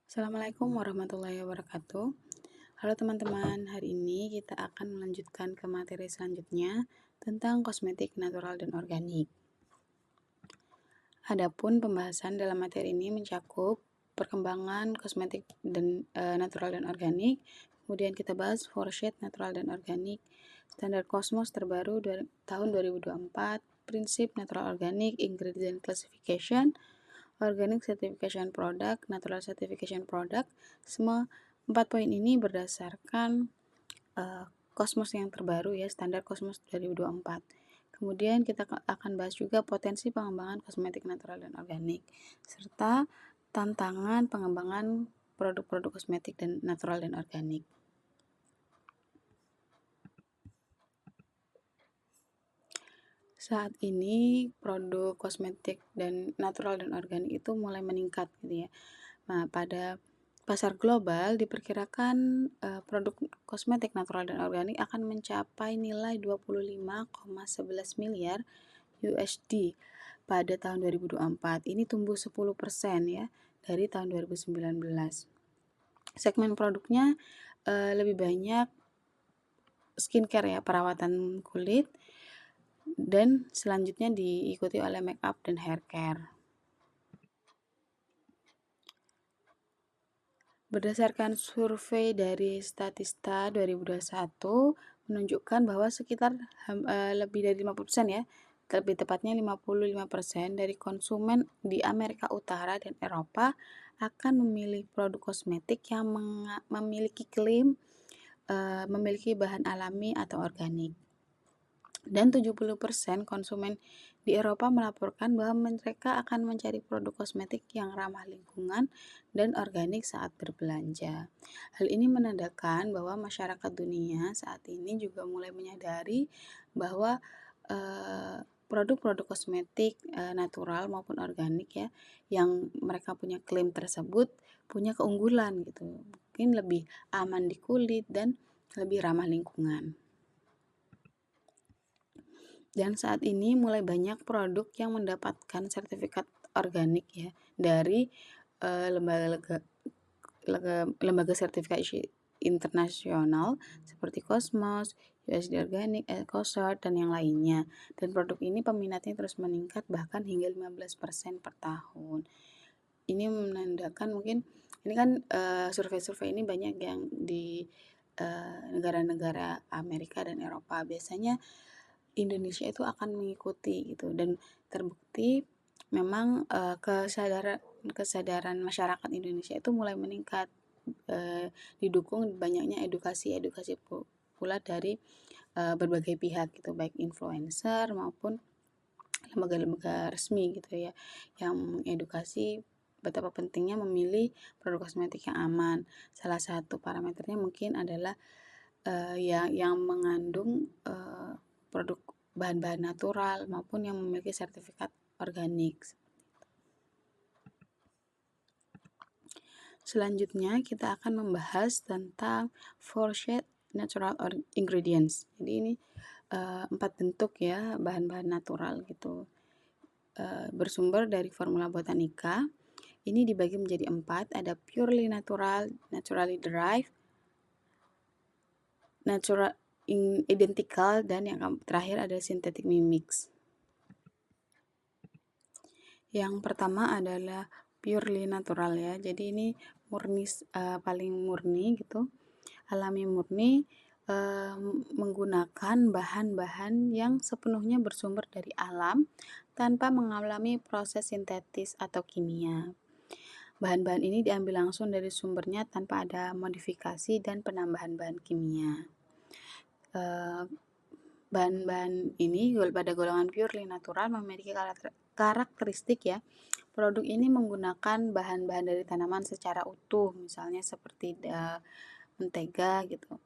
Assalamualaikum warahmatullahi wabarakatuh. Halo teman-teman, hari ini kita akan melanjutkan ke materi selanjutnya tentang kosmetik natural dan organik. Adapun pembahasan dalam materi ini mencakup perkembangan kosmetik dan natural dan organik. Kemudian kita bahas Forshed natural dan organik, standar Cosmos terbaru tahun 2024, prinsip natural organik, ingredient classification, Organic Certification Product, Natural Certification Product. Semua 4 poin ini berdasarkan Cosmos yang terbaru ya, standar Cosmos 2024. Kemudian kita akan bahas juga potensi pengembangan kosmetik natural dan organik, serta tantangan pengembangan produk-produk kosmetik dan natural dan organik. Saat ini produk kosmetik dan natural dan organik itu mulai meningkat gitu ya. Nah, pada pasar global diperkirakan produk kosmetik natural dan organik akan mencapai nilai 25,11 miliar USD pada tahun 2024. Ini tumbuh 10% ya dari tahun 2019. Segmen produknya lebih banyak skincare ya, perawatan kulit, dan selanjutnya diikuti oleh make up dan hair care. Berdasarkan survei dari Statista 2021 menunjukkan bahwa sekitar lebih dari 50% ya, lebih tepatnya 55% dari konsumen di Amerika Utara dan Eropa akan memilih produk kosmetik yang memiliki klaim memiliki bahan alami atau organik. Dan 70% konsumen di Eropa melaporkan bahwa mereka akan mencari produk kosmetik yang ramah lingkungan dan organik saat berbelanja. Hal ini menandakan bahwa masyarakat dunia saat ini juga mulai menyadari bahwa produk-produk kosmetik natural maupun organik ya, yang mereka punya klaim tersebut punya keunggulan gitu. Mungkin lebih aman di kulit dan lebih ramah lingkungan. Dan saat ini mulai banyak produk yang mendapatkan sertifikat organik ya dari lembaga sertifikasi internasional seperti Cosmos, USD Organic, EcoCert, dan yang lainnya. Dan produk ini peminatnya terus meningkat bahkan hingga 15% per tahun. Ini menandakan mungkin ini kan survei-survei ini banyak yang di negara-negara Amerika dan Eropa. Biasanya Indonesia itu akan mengikuti gitu, dan terbukti memang kesadaran masyarakat Indonesia itu mulai meningkat, didukung banyaknya edukasi pula dari berbagai pihak gitu, baik influencer maupun lembaga-lembaga resmi gitu ya, yang mengedukasi betapa pentingnya memilih produk kosmetik yang aman. Salah satu parameternya mungkin adalah yang mengandung produk bahan-bahan natural maupun yang memiliki sertifikat organik. Selanjutnya kita akan membahas tentang Forshed natural ingredients. Jadi ini 4 bentuk ya bahan-bahan natural gitu, bersumber dari formula botanica. Ini dibagi menjadi 4, ada purely natural, naturally derived, natural identical, dan yang terakhir ada synthetic mimics. Yang pertama adalah purely natural ya. Jadi ini murni, paling murni gitu, alami murni, menggunakan bahan-bahan yang sepenuhnya bersumber dari alam tanpa mengalami proses sintetis atau kimia. Bahan-bahan ini diambil langsung dari sumbernya tanpa ada modifikasi dan penambahan bahan kimia. Bahan-bahan ini pada golongan purely natural memiliki karakteristik ya. Produk ini menggunakan bahan-bahan dari tanaman secara utuh, misalnya seperti mentega gitu,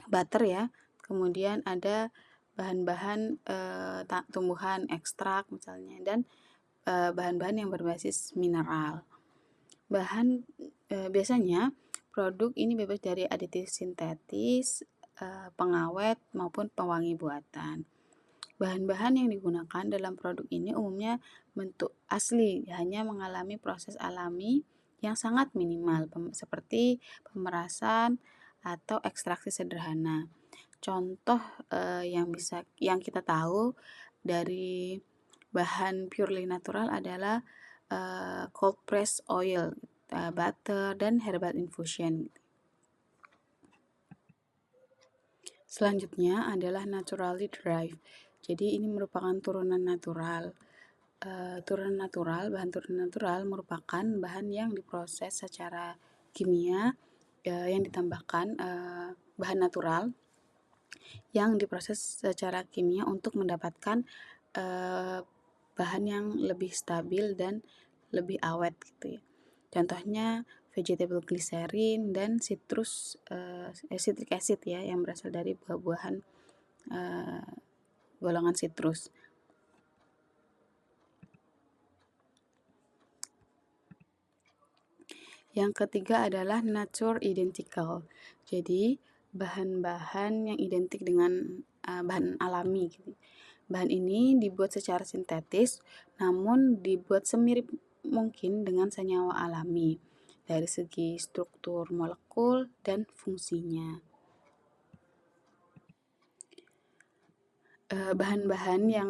butter ya. Kemudian ada bahan-bahan tumbuhan ekstrak misalnya, dan bahan-bahan yang berbasis mineral. Biasanya produk ini bebas dari aditif sintetis, pengawet maupun pewangi buatan. Bahan-bahan yang digunakan dalam produk ini umumnya bentuk asli, hanya mengalami proses alami yang sangat minimal, seperti pemerasan atau ekstraksi sederhana. Contoh yang kita tahu dari bahan purely natural adalah cold press oil, butter, dan herbal infusion. Selanjutnya adalah naturally derived. Jadi ini merupakan turunan natural. Bahan turunan natural merupakan bahan yang diproses secara kimia, yang ditambahkan bahan natural yang diproses secara kimia untuk mendapatkan bahan yang lebih stabil dan lebih awet gitu ya. Contohnya vegetable glycerin dan citric acid ya, yang berasal dari buah-buahan golongan citrus. Yang ketiga adalah nature identical. Jadi bahan-bahan yang identik dengan bahan alami gitu. Bahan ini dibuat secara sintetis, namun dibuat semirip mungkin dengan senyawa alami dari segi struktur molekul dan fungsinya. Bahan-bahan yang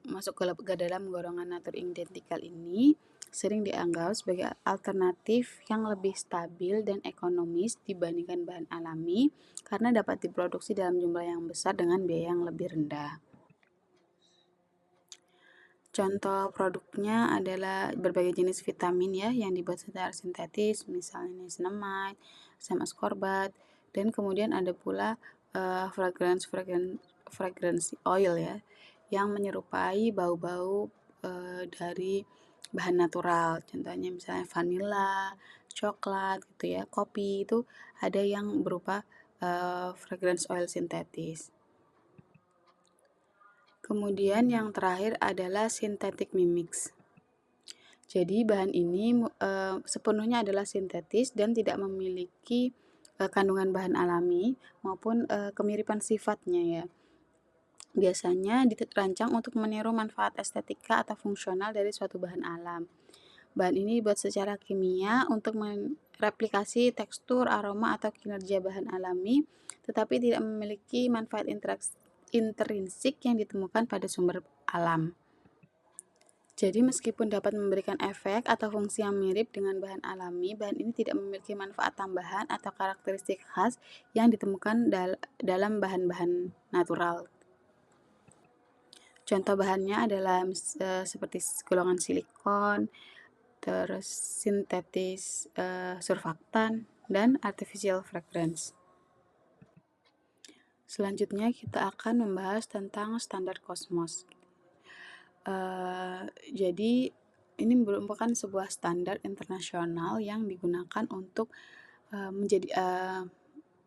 masuk ke dalam golongan nature identical ini sering dianggap sebagai alternatif yang lebih stabil dan ekonomis dibandingkan bahan alami karena dapat diproduksi dalam jumlah yang besar dengan biaya yang lebih rendah. Contoh produknya adalah berbagai jenis vitamin ya yang dibuat secara sintetis, misalnya niacinamide, asam ascorbat, dan kemudian ada pula fragrance oil ya yang menyerupai bau-bau dari bahan natural. Contohnya misalnya vanilla, coklat gitu ya, kopi itu ada yang berupa fragrance oil sintetis. Kemudian yang terakhir adalah synthetic mimics. Jadi bahan ini sepenuhnya adalah sintetis dan tidak memiliki kandungan bahan alami maupun kemiripan sifatnya ya. Biasanya dirancang untuk meniru manfaat estetika atau fungsional dari suatu bahan alam. Bahan ini dibuat secara kimia untuk mereplikasi tekstur, aroma, atau kinerja bahan alami, tetapi tidak memiliki manfaat intrinsik yang ditemukan pada sumber alam. Jadi meskipun dapat memberikan efek atau fungsi yang mirip dengan bahan alami, bahan ini tidak memiliki manfaat tambahan atau karakteristik khas yang ditemukan dalam bahan-bahan natural. Contoh bahannya adalah seperti golongan silikon, terus sintetis surfaktan, dan artificial fragrance. Selanjutnya kita akan membahas tentang standar Cosmos. Jadi ini merupakan sebuah standar internasional yang digunakan untuk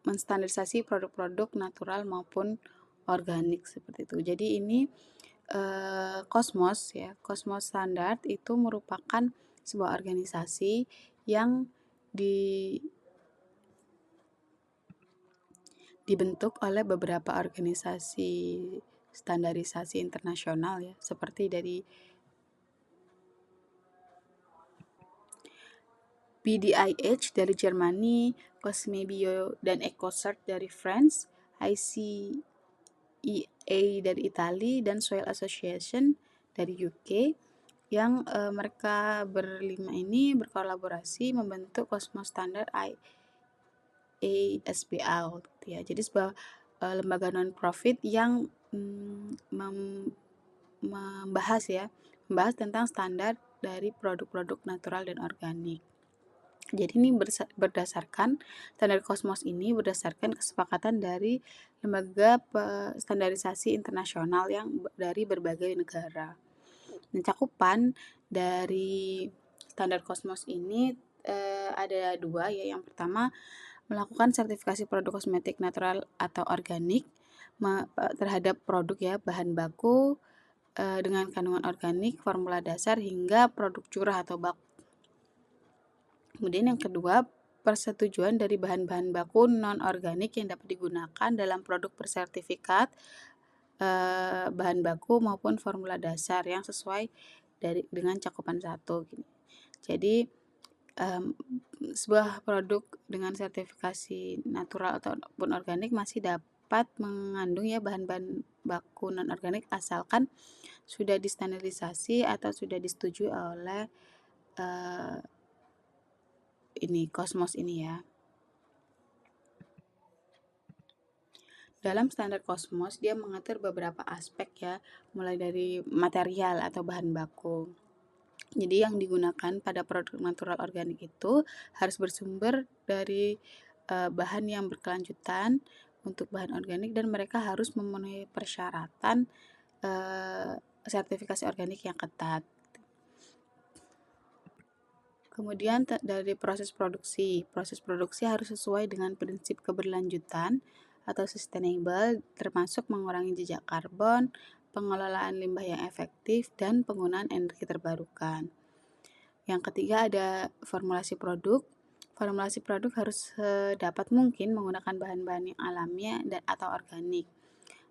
menstandarisasi produk-produk natural maupun organik seperti itu. Jadi ini Cosmos Standard itu merupakan sebuah organisasi yang dibentuk oleh beberapa organisasi standarisasi internasional ya, seperti dari BDIH dari Jermani, Cosmebio dan EcoCert dari France, ICEA dari Italia, dan Soil Association dari UK, yang mereka berlima ini berkolaborasi membentuk Cosmos Standard IASBL gitu ya. Jadi sebuah lembaga non-profit yang membahas tentang standar dari produk-produk natural dan organik. Jadi ini berdasarkan standar Cosmos ini berdasarkan kesepakatan dari lembaga standarisasi internasional yang dari berbagai negara. Nah, cakupan dari standar Cosmos ini ada dua ya. Yang pertama, melakukan sertifikasi produk kosmetik natural atau organik terhadap produk ya, bahan baku dengan kandungan organik, formula dasar hingga produk curah atau bulk. Kemudian yang kedua, persetujuan dari bahan-bahan baku non-organik yang dapat digunakan dalam produk bersertifikat bahan baku maupun formula dasar yang sesuai dengan cakupan 1. Jadi sebuah produk dengan sertifikasi natural ataupun organik masih dapat mengandung ya bahan-bahan baku non-organik asalkan sudah distandarisasi atau sudah disetujui oleh Cosmos ini ya. Dalam standar Cosmos dia mengatur beberapa aspek ya, mulai dari material atau bahan baku. Jadi yang digunakan pada produk natural organik itu harus bersumber dari bahan yang berkelanjutan untuk bahan organik dan mereka harus memenuhi persyaratan sertifikasi organik yang ketat. Kemudian dari proses produksi harus sesuai dengan prinsip keberlanjutan atau sustainable, termasuk mengurangi jejak karbon, pengelolaan limbah yang efektif, dan penggunaan energi terbarukan. Yang ketiga ada formulasi produk. Formulasi produk harus sedapat mungkin menggunakan bahan-bahan yang alami dan atau organik.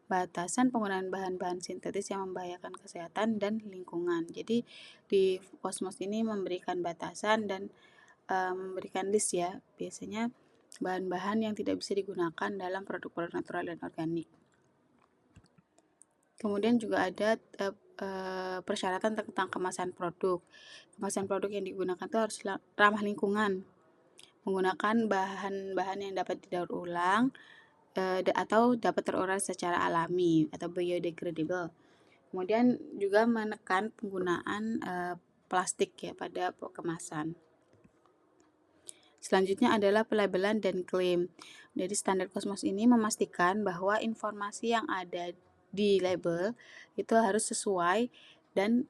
Batasan penggunaan bahan-bahan sintetis yang membahayakan kesehatan dan lingkungan. Jadi di Cosmos ini memberikan batasan dan memberikan list ya, biasanya bahan-bahan yang tidak bisa digunakan dalam produk-produk natural dan organik. Kemudian juga ada persyaratan tentang kemasan produk. Kemasan produk yang digunakan itu harus ramah lingkungan, menggunakan bahan-bahan yang dapat didaur ulang atau dapat terurai secara alami atau biodegradable. Kemudian juga menekan penggunaan plastik ya pada kemasan. Selanjutnya adalah pelabelan dan klaim. Jadi standar Cosmos ini memastikan bahwa informasi yang ada di label itu harus sesuai dan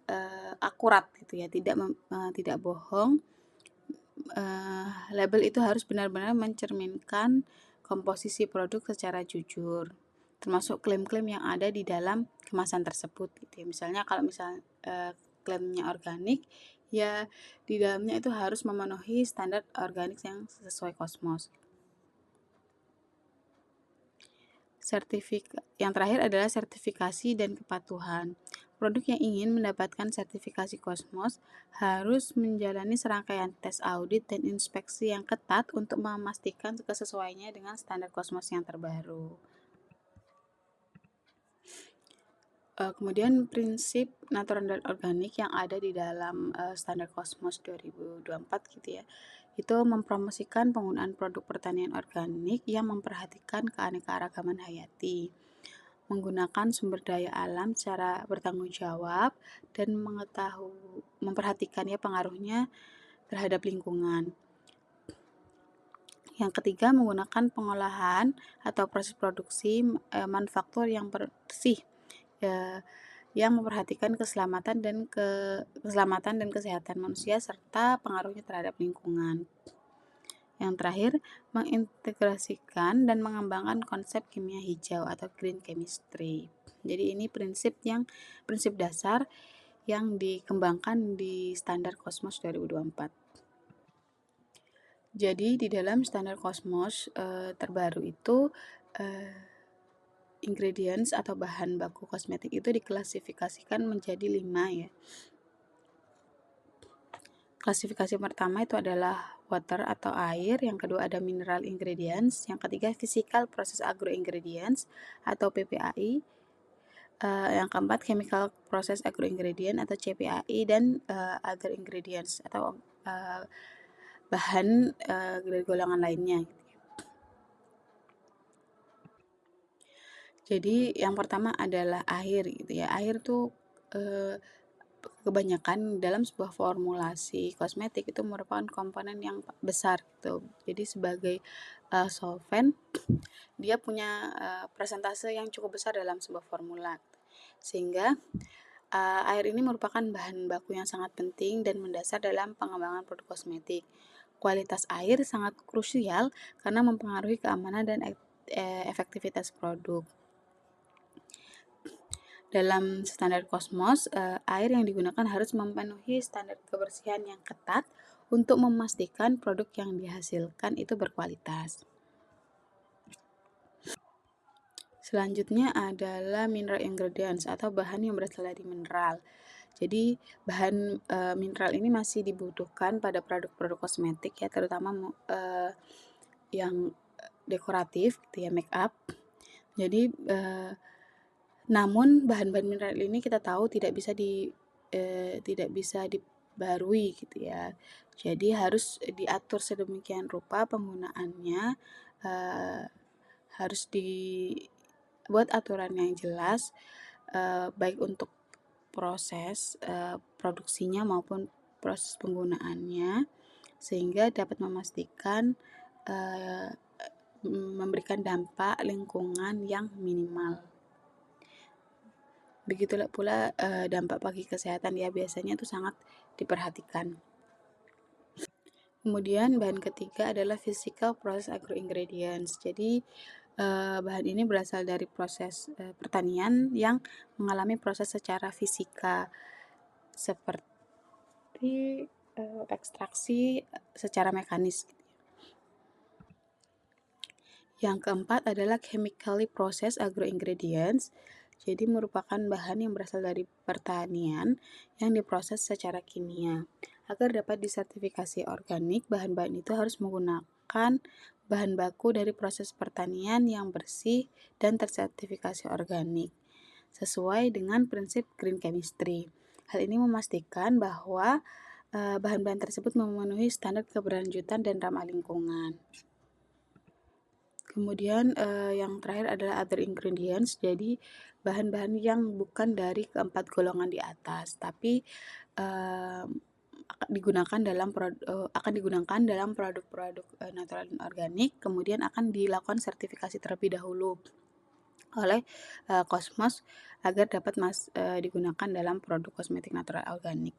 akurat gitu ya, tidak bohong. Label itu harus benar-benar mencerminkan komposisi produk secara jujur, termasuk klaim-klaim yang ada di dalam kemasan tersebut gitu ya. Misalnya kalau klaimnya organik, ya di dalamnya itu harus memenuhi standar organik yang sesuai Cosmos. Yang terakhir adalah sertifikasi dan kepatuhan. Produk yang ingin mendapatkan sertifikasi Cosmos harus menjalani serangkaian tes audit dan inspeksi yang ketat untuk memastikan kesesuaiannya dengan standar Cosmos yang terbaru. Kemudian prinsip natural dan organik yang ada di dalam standar Cosmos 2024 gitu ya, itu mempromosikan penggunaan produk pertanian organik yang memperhatikan keanekaragaman hayati, menggunakan sumber daya alam secara bertanggung jawab, dan memperhatikan ya pengaruhnya terhadap lingkungan. Yang ketiga, menggunakan pengolahan atau proses produksi manufaktur yang bersih, yang memperhatikan keselamatan dan kesehatan manusia serta pengaruhnya terhadap lingkungan. Yang terakhir, mengintegrasikan dan mengembangkan konsep kimia hijau atau green chemistry. Jadi ini prinsip dasar yang dikembangkan di standar Cosmos 2024. Jadi di dalam standar Cosmos terbaru itu ingredients atau bahan baku kosmetik itu diklasifikasikan menjadi 5 ya. Klasifikasi pertama itu adalah water atau air, yang kedua ada mineral ingredients, yang ketiga physical process agro ingredients atau PPAI, yang keempat chemical process agro ingredient atau CPAI, dan other ingredients atau bahan dari golongan lainnya. Jadi yang pertama adalah air gitu ya. Air tuh kebanyakan dalam sebuah formulasi kosmetik itu merupakan komponen yang besar gitu. Jadi sebagai solvent dia punya persentase yang cukup besar dalam sebuah formula. Sehingga air ini merupakan bahan baku yang sangat penting dan mendasar dalam pengembangan produk kosmetik. Kualitas air sangat krusial karena mempengaruhi keamanan dan efektivitas produk. Dalam standar Cosmos, air yang digunakan harus memenuhi standar kebersihan yang ketat untuk memastikan produk yang dihasilkan itu berkualitas. Selanjutnya adalah mineral ingredients atau bahan yang berasal dari mineral. Jadi bahan mineral ini masih dibutuhkan pada produk-produk kosmetik ya, terutama yang dekoratif gitu ya, make up. Jadi namun bahan-bahan mineral ini kita tahu tidak bisa dibarui gitu ya. Jadi harus diatur sedemikian rupa penggunaannya, eee, harus dibuat aturan yang jelas, baik untuk proses, produksinya maupun proses penggunaannya, sehingga dapat memastikan, eee, memberikan dampak lingkungan yang minimal. Begitulah pula, dampak bagi kesehatan ya, biasanya itu sangat diperhatikan. Kemudian bahan ketiga adalah physical process agro ingredients. Jadi, bahan ini berasal dari proses, pertanian yang mengalami proses secara fisika, seperti, ekstraksi secara mekanis. Yang keempat adalah chemically processed agro ingredients. Jadi merupakan bahan yang berasal dari pertanian yang diproses secara kimia. Agar dapat disertifikasi organik, bahan-bahan itu harus menggunakan bahan baku dari proses pertanian yang bersih dan tersertifikasi organik, sesuai dengan prinsip green chemistry. Hal ini memastikan bahwa bahan-bahan tersebut memenuhi standar keberlanjutan dan ramah lingkungan. Kemudian yang terakhir adalah other ingredients, jadi bahan-bahan yang bukan dari keempat golongan di atas, tapi akan digunakan dalam produk-produk natural dan organik, kemudian akan dilakukan sertifikasi terlebih dahulu oleh Cosmos agar dapat digunakan dalam produk kosmetik natural organik.